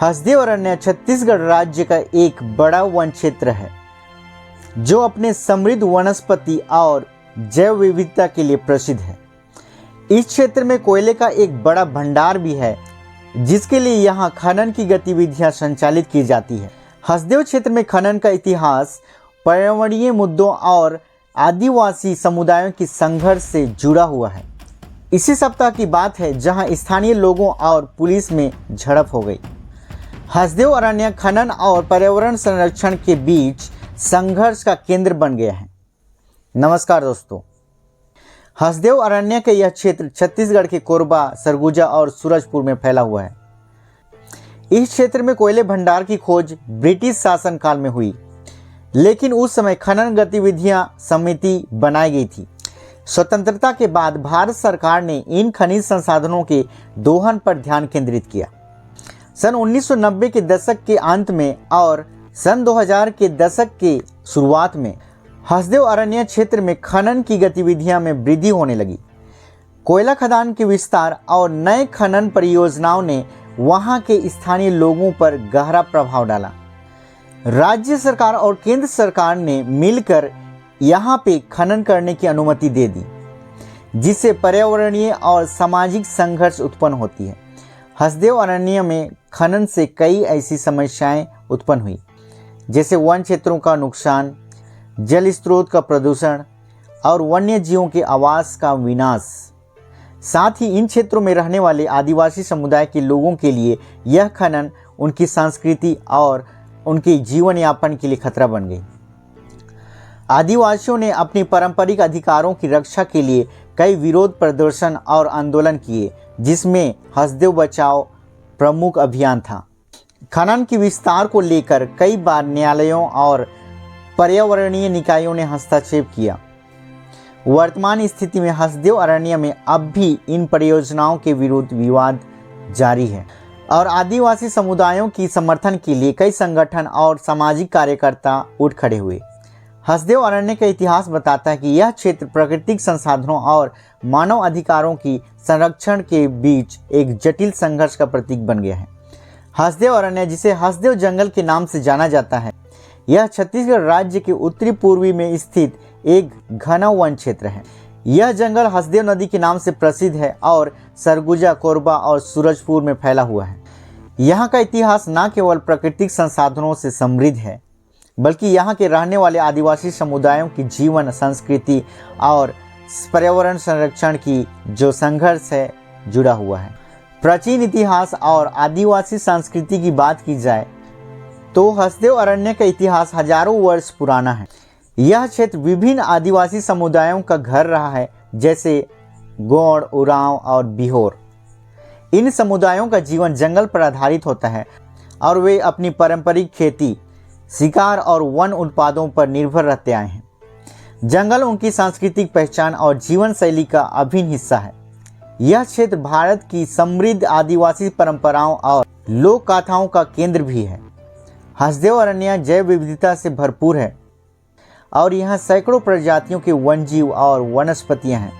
हसदेव अरण्य छत्तीसगढ़ राज्य का एक बड़ा वन क्षेत्र है जो अपने समृद्ध वनस्पति और जैव विविधता के लिए प्रसिद्ध है। इस क्षेत्र में कोयले का एक बड़ा भंडार भी है जिसके लिए यहाँ खनन की गतिविधियाँ संचालित की जाती है। हसदेव क्षेत्र में खनन का इतिहास पर्यावरणीय मुद्दों और आदिवासी समुदायों की संघर्ष से जुड़ा हुआ है। इसी सप्ताह की बात है जहां स्थानीय लोगों और पुलिस में झड़प हो गई। हसदेव अरण्य खनन और पर्यावरण संरक्षण के बीच संघर्ष का केंद्र बन गया है। नमस्कार दोस्तों, हसदेव अरण्य का यह क्षेत्र छत्तीसगढ़ के कोरबा, सरगुजा और सूरजपुर में फैला हुआ है। इस क्षेत्र में कोयले भंडार की खोज ब्रिटिश शासनकाल में हुई, लेकिन उस समय खनन गतिविधियां समिति बनाई गई थी। स्वतंत्रता के बाद भारत सरकार ने इन खनिज संसाधनों के दोहन पर ध्यान केंद्रित किया। सन 1990 के दशक के अंत में और सन 2000 के दशक के शुरुआत में हसदेव अरण्य क्षेत्र में खनन की गतिविधियां में वृद्धि होने लगी। कोयला खदान के विस्तार और नए खनन परियोजनाओं ने वहां के स्थानीय लोगों पर गहरा प्रभाव डाला। राज्य सरकार और केंद्र सरकार ने मिलकर यहाँ पे खनन करने की अनुमति दे दी, जिससे पर्यावरणीय और सामाजिक संघर्ष उत्पन्न होती है। हसदेव अरण्य में खनन से कई ऐसी समस्याएं उत्पन्न हुई, जैसे वन क्षेत्रों का नुकसान, जल स्रोत का प्रदूषण और वन्य जीवों के आवास का विनाश। साथ ही इन क्षेत्रों में रहने वाले आदिवासी समुदाय के लोगों के लिए यह खनन उनकी संस्कृति और उनके जीवन यापन के लिए खतरा बन गई। आदिवासियों ने अपनी पारंपरिक अधिकारों की रक्षा के लिए कई विरोध प्रदर्शन और आंदोलन किए, जिसमें हसदेव बचाओ प्रमुख अभियान था। खनन के विस्तार को लेकर कई बार न्यायालयों और पर्यावरणीय निकायों ने हस्तक्षेप किया। वर्तमान स्थिति में हसदेव अरण्य में अब भी इन परियोजनाओं के विरुद्ध विवाद जारी है और आदिवासी समुदायों की समर्थन के लिए कई संगठन और सामाजिक कार्यकर्ता उठ खड़े हुए। हसदेव अरण्य का इतिहास बताता है कि यह क्षेत्र प्राकृतिक संसाधनों और मानव अधिकारों की संरक्षण के बीच एक जटिल संघर्ष का प्रतीक बन गया है। हसदेव अरण्य, जिसे हसदेव जंगल के नाम से जाना जाता है, यह छत्तीसगढ़ राज्य के उत्तरी पूर्वी में स्थित एक घना वन क्षेत्र है। यह जंगल हसदेव नदी के नाम से प्रसिद्ध है और सरगुजा, कोरबा और सूरजपुर में फैला हुआ है। यहाँ का इतिहास न केवल प्राकृतिक संसाधनों से समृद्ध है, बल्कि यहाँ के रहने वाले आदिवासी समुदायों की जीवन, संस्कृति और पर्यावरण संरक्षण की जो संघर्ष है जुड़ा हुआ है। प्राचीन इतिहास और आदिवासी संस्कृति की बात की जाए तो हसदेव अरण्य का इतिहास हजारों वर्ष पुराना है। यह क्षेत्र विभिन्न आदिवासी समुदायों का घर रहा है, जैसे गोंड, उरांव और बिहोर। इन समुदायों का जीवन जंगल पर आधारित होता है और वे अपनी पारंपरिक खेती, शिकार और वन उत्पादों पर निर्भर रहते आए हैं। जंगल उनकी सांस्कृतिक पहचान और जीवन शैली का अभिन्न हिस्सा है। यह क्षेत्र भारत की समृद्ध आदिवासी परंपराओं और लोक गाथाओं का केंद्र भी है। हसदेव अरण्य जैव विविधता से भरपूर है और यहाँ सैकड़ों प्रजातियों के वन्यजीव और वनस्पतियाँ हैं।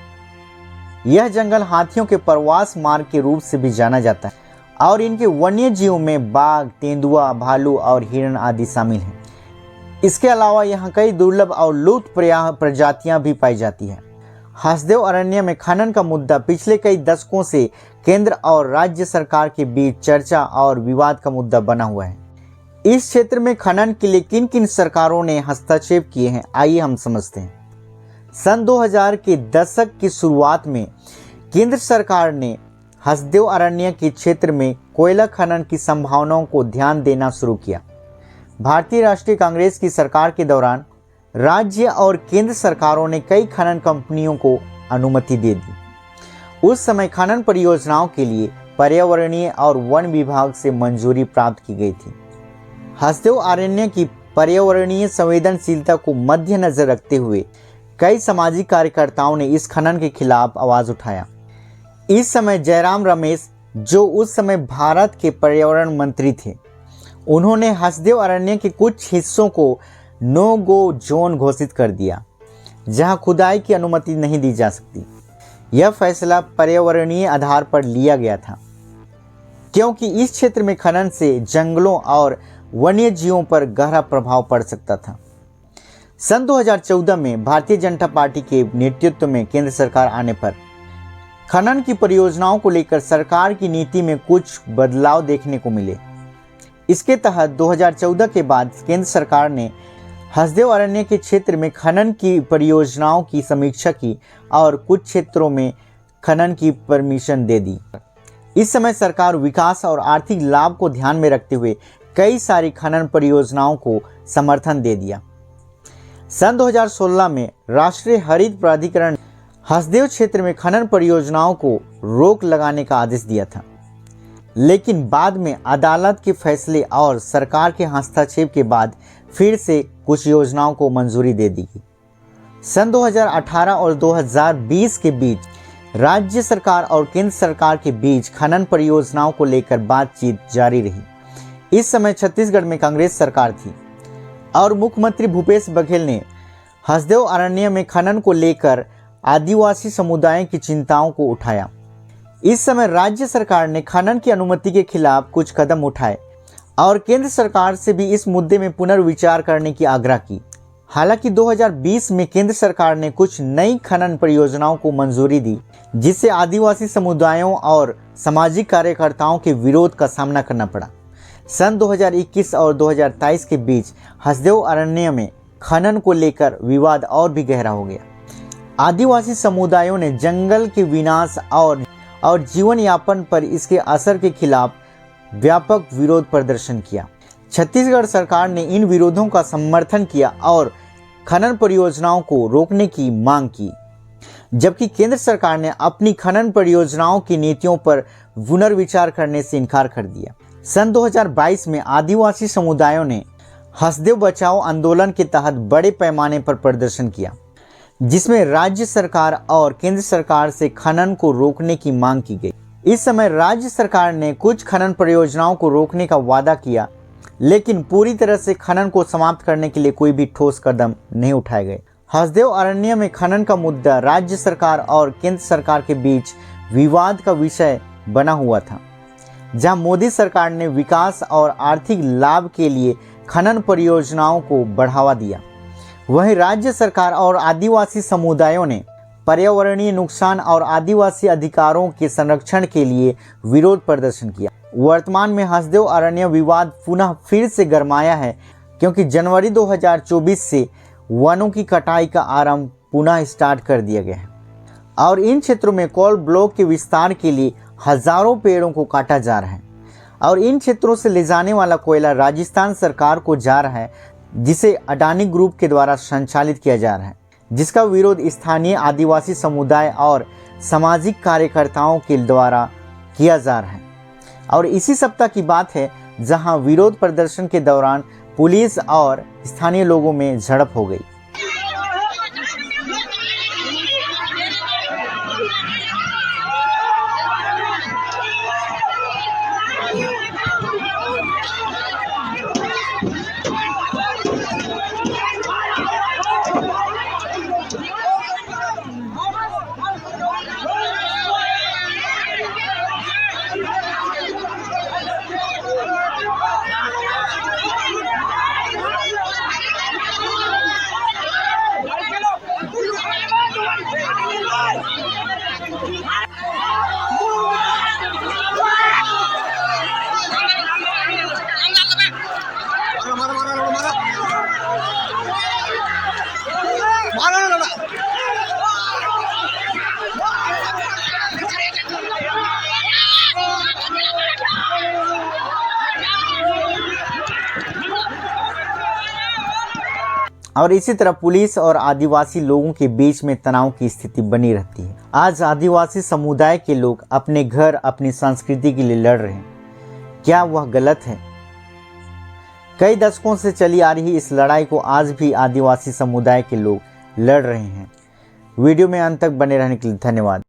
यह जंगल हाथियों के प्रवास मार्ग के रूप से भी जाना जाता है और इनके वन्य जीवों में बाघ, तेंदुआ, भालू और हिरण आदि शामिल हैं। इसके अलावा यहाँ कई दुर्लभ और लुप्त प्रजातियाँ भी पाई जाती हैं। हसदेव अरण्य में खनन का मुद्दा पिछले कई दशकों से केंद्र और राज्य सरकार के बीच चर्चा और विवाद का मुद्दा बना हुआ है। इस क्षेत्र में खनन के लिए किन किन सरकारों ने हस्तक्षेप किए हैं, आइए हम समझते हैं। सन 2000 के दशक की शुरुआत में केंद्र सरकार ने हसदेव अरण्य के क्षेत्र में कोयला खनन की संभावनाओं को ध्यान देना शुरू किया। भारतीय राष्ट्रीय कांग्रेस की सरकार के दौरान राज्य और केंद्र सरकारों ने कई खनन कंपनियों को अनुमति दे दी। उस समय खनन परियोजनाओं के लिए पर्यावरणीय और वन विभाग से मंजूरी प्राप्त की गई थी। हसदेव अरण्य की पर्यावरणीय संवेदनशीलता को मद्देनजर रखते हुए कई सामाजिक कार्यकर्ताओं ने इस खनन के खिलाफ आवाज उठाया। इस समय जयराम रमेश, जो उस समय भारत के पर्यावरण मंत्री थे, उन्होंने हसदेव अरण्य के कुछ हिस्सों को नो गो जोन घोषित कर दिया, जहां खुदाई की अनुमति नहीं दी जा सकती। यह फैसला पर्यावरणीय आधार पर लिया गया था। क्योंकि इस क्षेत्र में खनन से जंगलों और वन्य जीवों पर गहरा प्रभाव पड़ सकता था। सन 2014 में भारतीय जनता पार्टी के नेतृत्व में केंद्र सरकार आने पर खनन की परियोजनाओं को लेकर सरकार की नीति में कुछ बदलाव देखने को मिले। इसके तहत 2014 के बाद केंद्र सरकार ने हसदेव अरण्य के क्षेत्र में खनन की परियोजनाओं की समीक्षा की और कुछ क्षेत्रों में खनन की परमिशन दे दी। इस समय सरकार विकास और आर्थिक लाभ को ध्यान में रखते हुए कई सारी खनन परियोजनाओं को समर्थन दे दिया। सन 2016 में राष्ट्रीय हरित प्राधिकरण हसदेव क्षेत्र में खनन परियोजनाओं को रोक लगाने का आदेश दिया था, लेकिन बाद में अदालत के फैसले और सरकार के हस्तक्षेप के बाद फिर से कुछ योजनाओं को मंजूरी दे दी गई। सन 2018 और 2020 के बीच राज्य सरकार और केंद्र सरकार के बीच खनन परियोजनाओं को लेकर बातचीत जारी रही। इस समय छत्तीसगढ़ में कांग्रेस सरकार थी और मुख्यमंत्री भूपेश बघेल ने हसदेव अरण्य में खनन को लेकर आदिवासी समुदायों की चिंताओं को उठाया। इस समय राज्य सरकार ने खनन की अनुमति के खिलाफ कुछ कदम उठाए और केंद्र सरकार से भी इस मुद्दे में पुनर्विचार करने की आग्रह की। हालांकि 2020 में केंद्र सरकार ने कुछ नई खनन परियोजनाओं को मंजूरी दी, जिससे आदिवासी समुदायों और सामाजिक कार्यकर्ताओं के विरोध का सामना करना पड़ा। सन 2021 और 2023 के बीच हसदेव अरण्य में खनन को लेकर विवाद और भी गहरा हो गया। आदिवासी समुदायों ने जंगल के विनाश और जीवन यापन पर इसके असर के खिलाफ व्यापक विरोध प्रदर्शन किया। छत्तीसगढ़ सरकार ने इन विरोधों का समर्थन किया और खनन परियोजनाओं को रोकने की मांग की, जबकि केंद्र सरकार ने अपनी खनन परियोजनाओं की नीतियों पर पुनर्विचार करने से इनकार कर दिया। सन 2022 में आदिवासी समुदायों ने हसदेव बचाओ आंदोलन के तहत बड़े पैमाने पर प्रदर्शन किया, जिसमें राज्य सरकार और केंद्र सरकार से खनन को रोकने की मांग की गई। इस समय राज्य सरकार ने कुछ खनन परियोजनाओं को रोकने का वादा किया, लेकिन पूरी तरह से खनन को समाप्त करने के लिए कोई भी ठोस कदम नहीं उठाए गए। हसदेव अरण्य में खनन का मुद्दा राज्य सरकार और केंद्र सरकार के बीच विवाद का विषय बना हुआ था, जहां मोदी सरकार ने विकास और आर्थिक लाभ के लिए खनन परियोजनाओं को बढ़ावा दिया, वहीं राज्य सरकार और आदिवासी समुदायों ने पर्यावरणीय नुकसान और आदिवासी अधिकारों के संरक्षण के लिए विरोध प्रदर्शन किया। वर्तमान में हसदेव अरण्य विवाद पुनः फिर से गरमाया है, क्योंकि जनवरी 2024 से वनों की कटाई का आरंभ पुनः स्टार्ट कर दिया गया है और इन क्षेत्रों में कोल ब्लॉक के विस्तार के लिए हजारों पेड़ों को काटा जा रहा है और इन क्षेत्रों से ले जाने वाला कोयला राजस्थान सरकार को जा रहा है, जिसे अडानी ग्रुप के द्वारा संचालित किया जा रहा है, जिसका विरोध स्थानीय आदिवासी समुदाय और सामाजिक कार्यकर्ताओं के द्वारा किया जा रहा है। और इसी सप्ताह की बात है जहां विरोध प्रदर्शन के दौरान पुलिस और स्थानीय लोगों में झड़प हो गई। और इसी तरह पुलिस और आदिवासी लोगों के बीच में तनाव की स्थिति बनी रहती है। आज आदिवासी समुदाय के लोग अपने घर, अपनी संस्कृति के लिए लड़ रहे हैं। क्या वह गलत है? कई दशकों से चली आ रही इस लड़ाई को आज भी आदिवासी समुदाय के लोग लड़ रहे हैं। वीडियो में अंत तक बने रहने के लिए धन्यवाद।